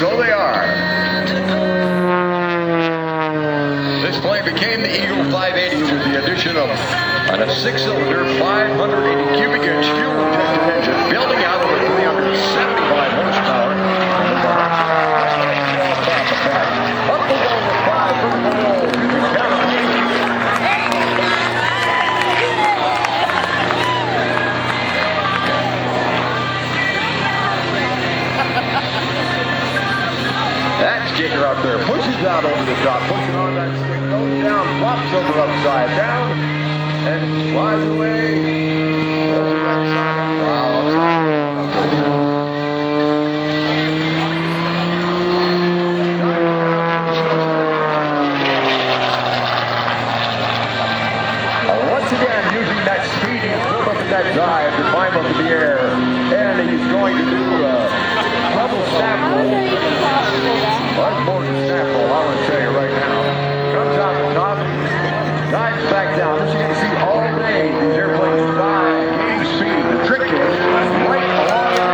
so they are. This plane became the Eagle 580 with the addition of a 6-cylinder, 580 cubic inch fuel-injected engine, building out of a 375 horsepower. Up the wall with 5 from the wall. That's Kicker up there, pushes out over the top, pushing on that stick, goes down, flops over upside down, and flies away. Wow, once again, using that speed, he's built up in that dive to climb up in the air, and he's going to do a double snap roll. That's more than snap roll, I want to tell you right now. Comes out the top, dives back down. As you can see all day, these airplanes dive, gaining speed. The trick is right along the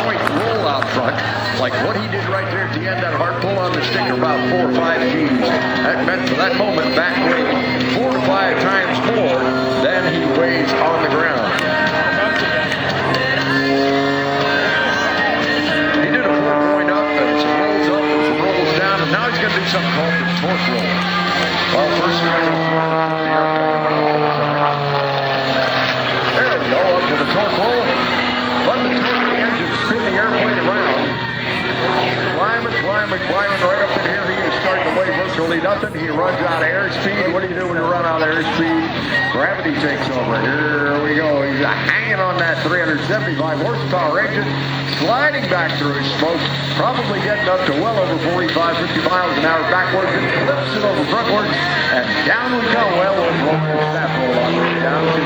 point roll out front, like what he did right there at the end, that hard pull on the stick about 4 or 5 G's. That meant for that moment back weight 4 to 5 times more than he weighs on the ground. He did a 4-point up and some rolls up and some rolls down, and now he's going to do something called the torque roll. Well, first he's going to there we go, up to the torque roll. Let the torque the engine spin the airplane around. Climbing right up in here. He is starting to weigh virtually nothing. He runs out of airspeed. What do you do when you run out of airspeed? Gravity takes over. Here we go. He's hanging on that 375 horsepower engine, sliding back through his smoke, probably getting up to well over 45, 50 miles an hour backwards, and flips it over frontwards, and down we go. Well, we'll roll the snap roll on the way down to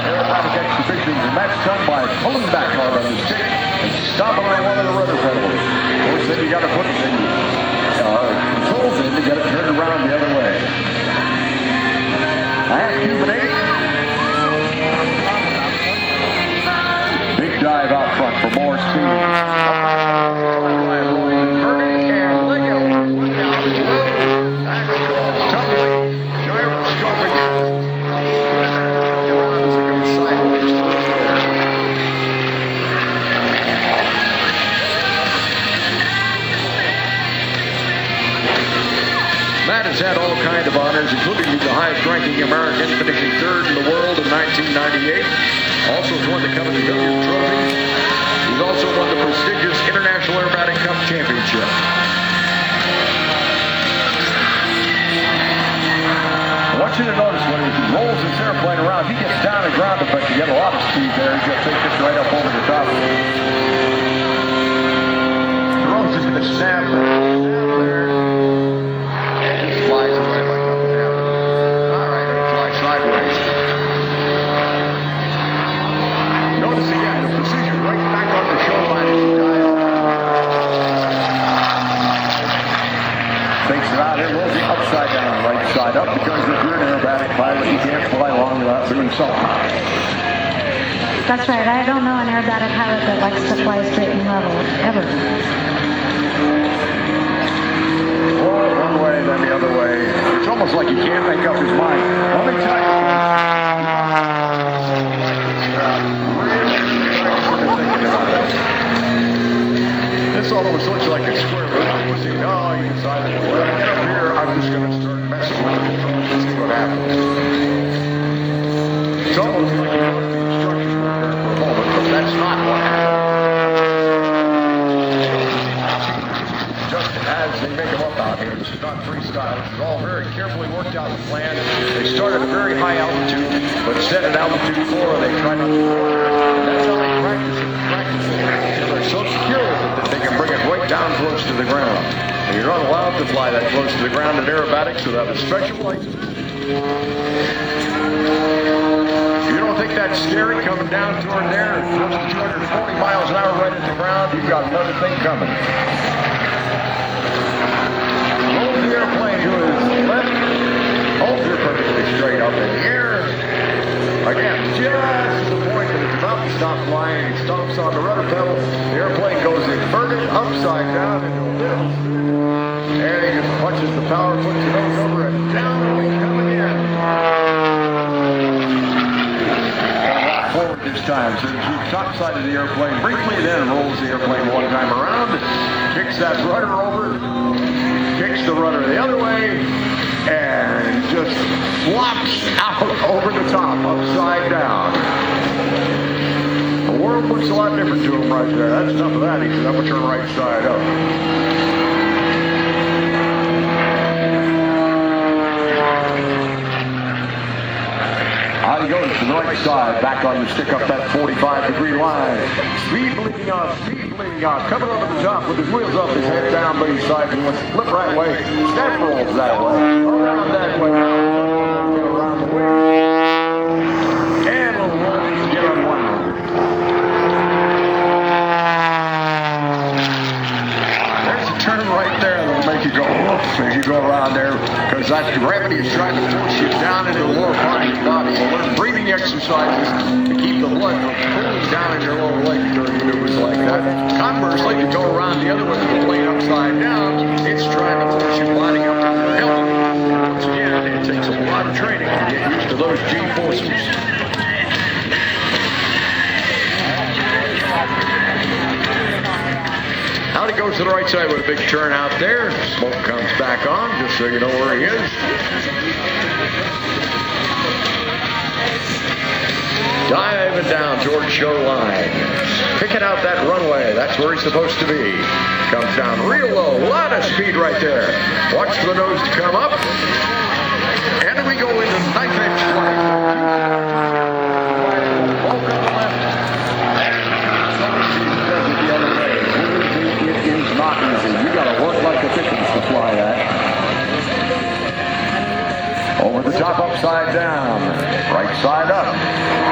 aerobatic exhibitions, and that's done by pulling back hard on the stick and stopping on one of the rudder pedals. Of course, then you got to put the controls in to get it turned around the other way. And Cuban 8. Big dive out front for more speed. Matt has had all kinds of honors, including being the highest-ranking American, finishing 3rd in the world in 1998. Also has won the coveted W Trophy. He's also won the prestigious International Aerobatic Cup Championship. I want you to notice when he rolls his airplane around, he gets down and ground effect. You get a lot of speed there. He's going to take this right up over the top. The rope's just going to snap there. Flies away like nothing happened. All right, it'll fly sideways. Notice again the precision right back on the show line as he dives. Takes it out here, rolls it upside down, right side up, because if you're an aerobatic pilot, you can't fly long without doing something. That's right. I don't know an aerobatic pilot that likes to fly straight and level, ever. One way, then the other way. It's almost like he can't make up his mind. Let me tell you. This almost looks like a square root. No, he decided, when I get up here, I'm just going to start messing with the controls and see what happens. It's almost like he wants the instructions for a moment, but that's not what happened. Just as they make them up out here, this is not freestyle. This is all very carefully worked out and planned. They start at a very high altitude, but set at altitude 4, they try not to water. That's how they practice it. They're so secure with it that they can bring it right down close to the ground. And you're not allowed to fly that close to the ground in aerobatics without a special license. You don't think that's scary coming down toward there, close to 240 miles an hour right at the ground? You've got another thing coming. Roll the airplane to his left. Holds it perfectly straight up in the air. as the power puts the nose over and down we come again. And forward this time. So the top side of the airplane briefly, then rolls the airplane one time around, kicks that rudder over, kicks the rudder the other way, and just flops out over the top, upside down. The world looks a lot different to him right there. That's enough of that. He said, I'm going to turn right side up. Out he goes to the right side, back on the stick up that 45-degree line. Speed bleeding off, coming over the top with his wheels up, his head down, but he sides and wants to flip right way. Step rolls that way, around that way, around the way. And we'll roll to get unwound. There's a turn right there that'll make you go whoops as you go around there, because that gravity is trying to force you down into the lower part of your body. So learn breathing exercises to keep the blood from pulling down in your lower leg during maneuvers like that. Conversely, if you go around the other way with the plane upside down, it's trying to force your body up in your helmet. Once again, it takes a lot of training to get used to those G-forces. Out he goes to the right side with a big turn out there. Smoke comes back on, just so you know where he is. Diving down towards shoreline. Picking out that runway. That's where he's supposed to be. Comes down real low. A lot of speed right there. Watch for the nose to come up. And then we go into knife-edge flight. Not easy. You got to work like the chickens to fly that. Over the top, upside down. Right side up.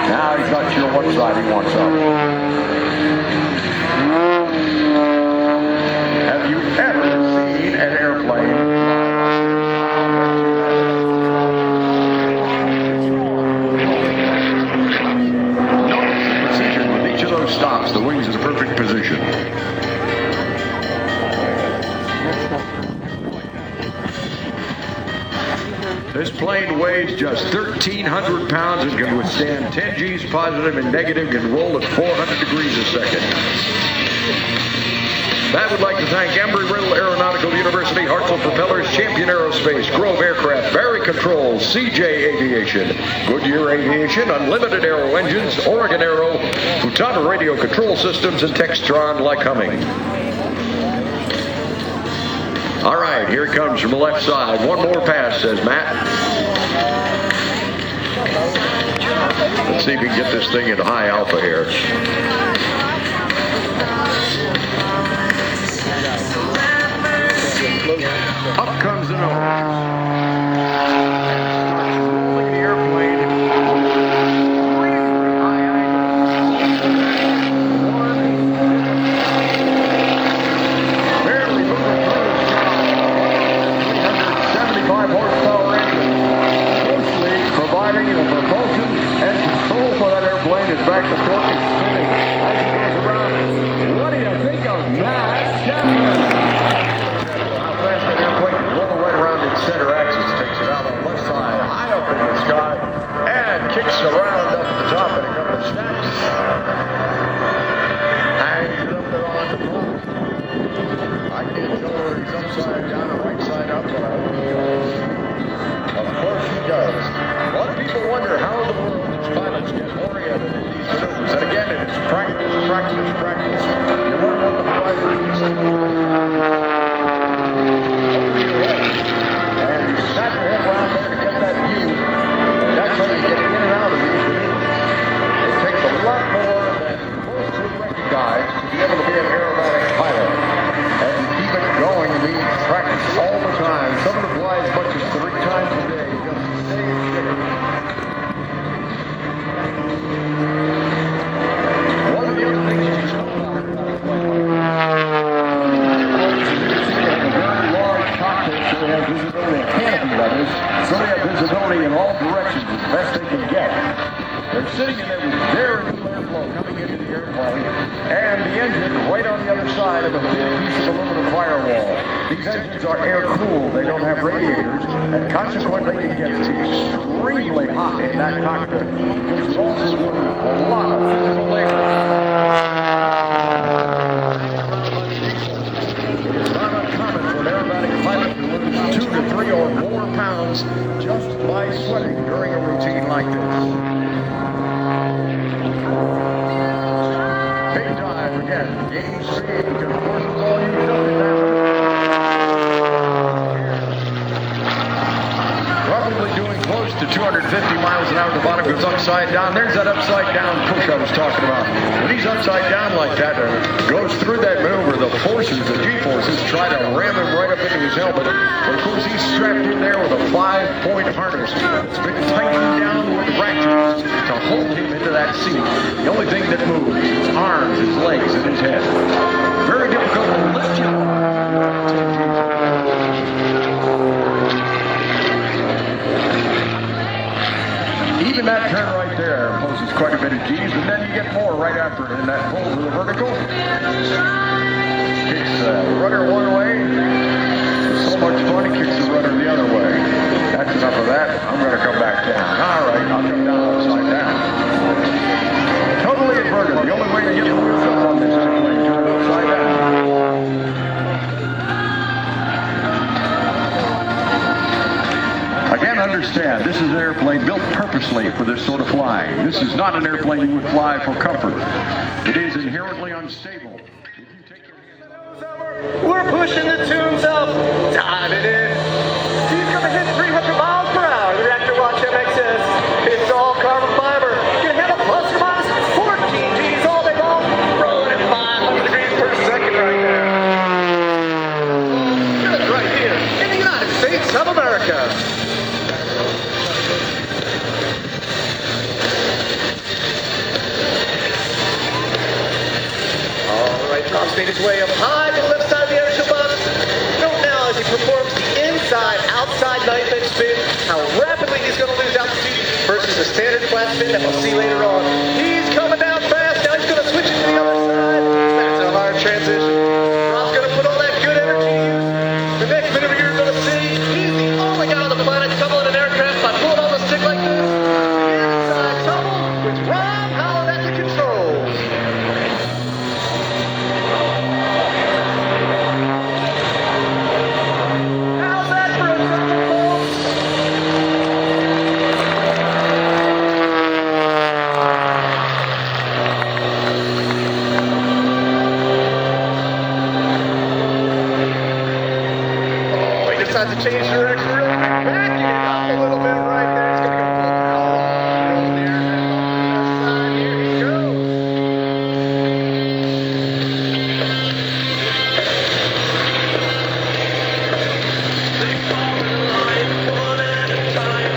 Now he's not sure what side he wants up. Have you ever seen an airplane? Notice the precision with each of those stops. The wings in the perfect position. This plane weighs just 1,300 pounds and can withstand 10 G's positive and negative, can roll at 400 degrees a second. Matt would like to thank Embry-Riddle Aeronautical University, Hartzell Propellers, Champion Aerospace, Grove Aircraft, Barry Controls, CJ Aviation, Goodyear Aviation, Unlimited Aero Engines, Oregon Aero, Futaba Radio Control Systems, and Textron Lycoming. All right, here it comes from the left side. One more pass, says Matt. Let's see if we can get this thing at high alpha here. Up comes the nose. Rolling the airplane. Barely moving through. 375 horsepower engine. Mostly providing the propulsion and control for that airplane. In fact, the torque is spinning as it goes around. What do you think of that? How fast that airplane can roll right around its center axis. Takes it out on the left side, high up in the sky, and kicks around up at the top in a couple of snaps. Hangs it up there on the floor. I can't tell whether he's upside down or right side up, but I hope he does. Of course he does. A lot of people wonder how in the world these pilots get oriented in these maneuvers. And again, it's practice, practice, practice. You learn what the flight is. Over your head. And you snap your head around there to get that view. And that's how you get in and out of these maneuvers. It takes a lot more than most would recognize to be able to be an aerobatic pilot. And to keep it going, you need practice all the time. Some of them fly as much as 3 times a day just to stay in shape. One of the other things you should know about a flight they have a very large cockpit, so they have visibility, canopy that is, so they have visibility in all directions as best they can get. They're sitting in there with very little airflow coming into the airplane, and the engine right on the other side of a big piece of aluminum firewall. These engines are air-cooled. They don't have radiators, and consequently it gets extremely hot in that cockpit. It's also doing a lot of physical labor. It's not uncommon for an aerobatic pilot to lose 2 to 3 or more pounds just by sweating during a routine like this. Big dive again. Gain speed because of course it's all used up in that. Probably doing close to 250 miles an hour. The bottom goes upside down. There's that upside down push I was talking about. When he's upside down like that, goes through that maneuver, the forces, the G-forces, try to ram him right up into his helmet. But of course, he's strapped in there with a 5-point harness. It's been tightened down with ratchets to hold him into that seat. The only thing that moves is his arms, his legs, and his head. Very difficult to lift him up. Even that turn right there poses quite a bit of G's, and then you get more right after it in that pull to the vertical. Kicks the rudder one way. It's so much fun, he kicks the rudder the other way. That's enough of that. I'm going to come back down. All right, I'll come down upside down. Totally inverted. The only way to get the wheels up on this airplane, turn it upside down. Again, understand, this is an airplane built purposely for this sort of flying. This is not an airplane you would fly for comfort. It is inherently unstable. If you take your hands off. We're pushing the tunes up, diving in. He's gonna hit 300 miles per hour. The reactor watch MXS. It's all carbon fiber. You can handle plus or minus 14 G's all day long. Rolling at 500 degrees per second right there. Good, right here in the United States of America. Drops made his way up high to the left side of the Airshow box. Note now as he performs the inside-outside knife edge spin, how rapidly he's going to lose altitude versus the standard flat spin that we'll see later on. He's coming down fast. Now he's going to switch it to the other side. That's a hard transition. Rob's going to put all that good energy to use. The next maneuver you're going to see, he's the only guy on the planet tumbling an aircraft by pulling on the stick like this. The inside tumble with Rob Howland at the controls. Decides to change direction real quick, backing it up a little bit right there. It's going to go full power. Roll the aircraft off the left side. Here he goes. They call the line one at a time,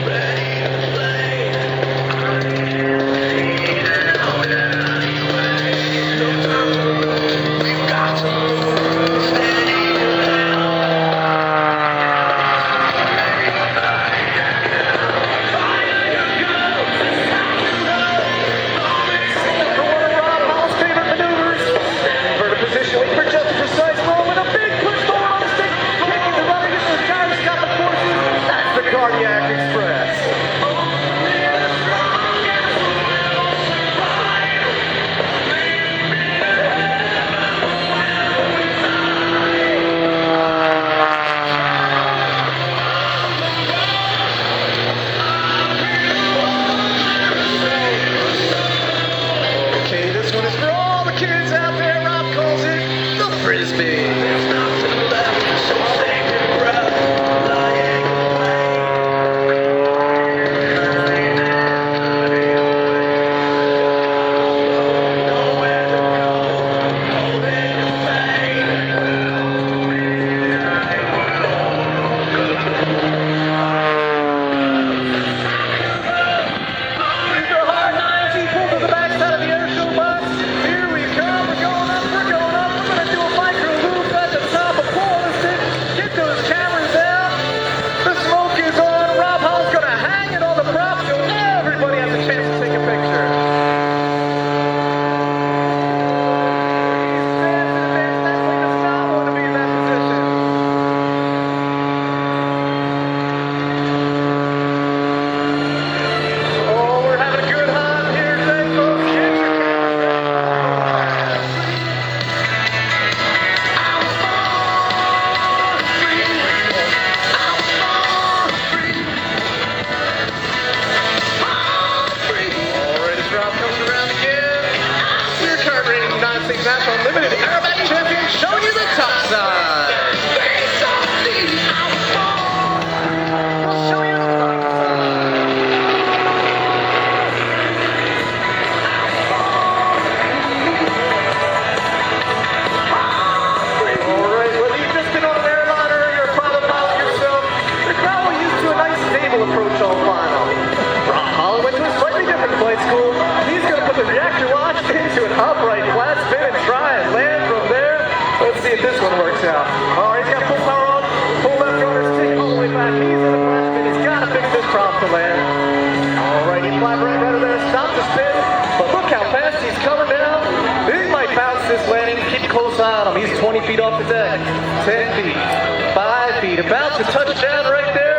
ready to play. Now and anyway, no time to lose. We've got to move steady now. see if this one works out. All right, he's got full power on, full left rudder, stick all the way back. He's in the flat spin. He's got to fix this prop to land. All right, he flat right rudder there, stop the spin. But look how fast he's coming down. He might bounce this landing. Keep a close eye on him. He's 20 feet off the deck, 10 feet, 5 feet, about to touch down right there.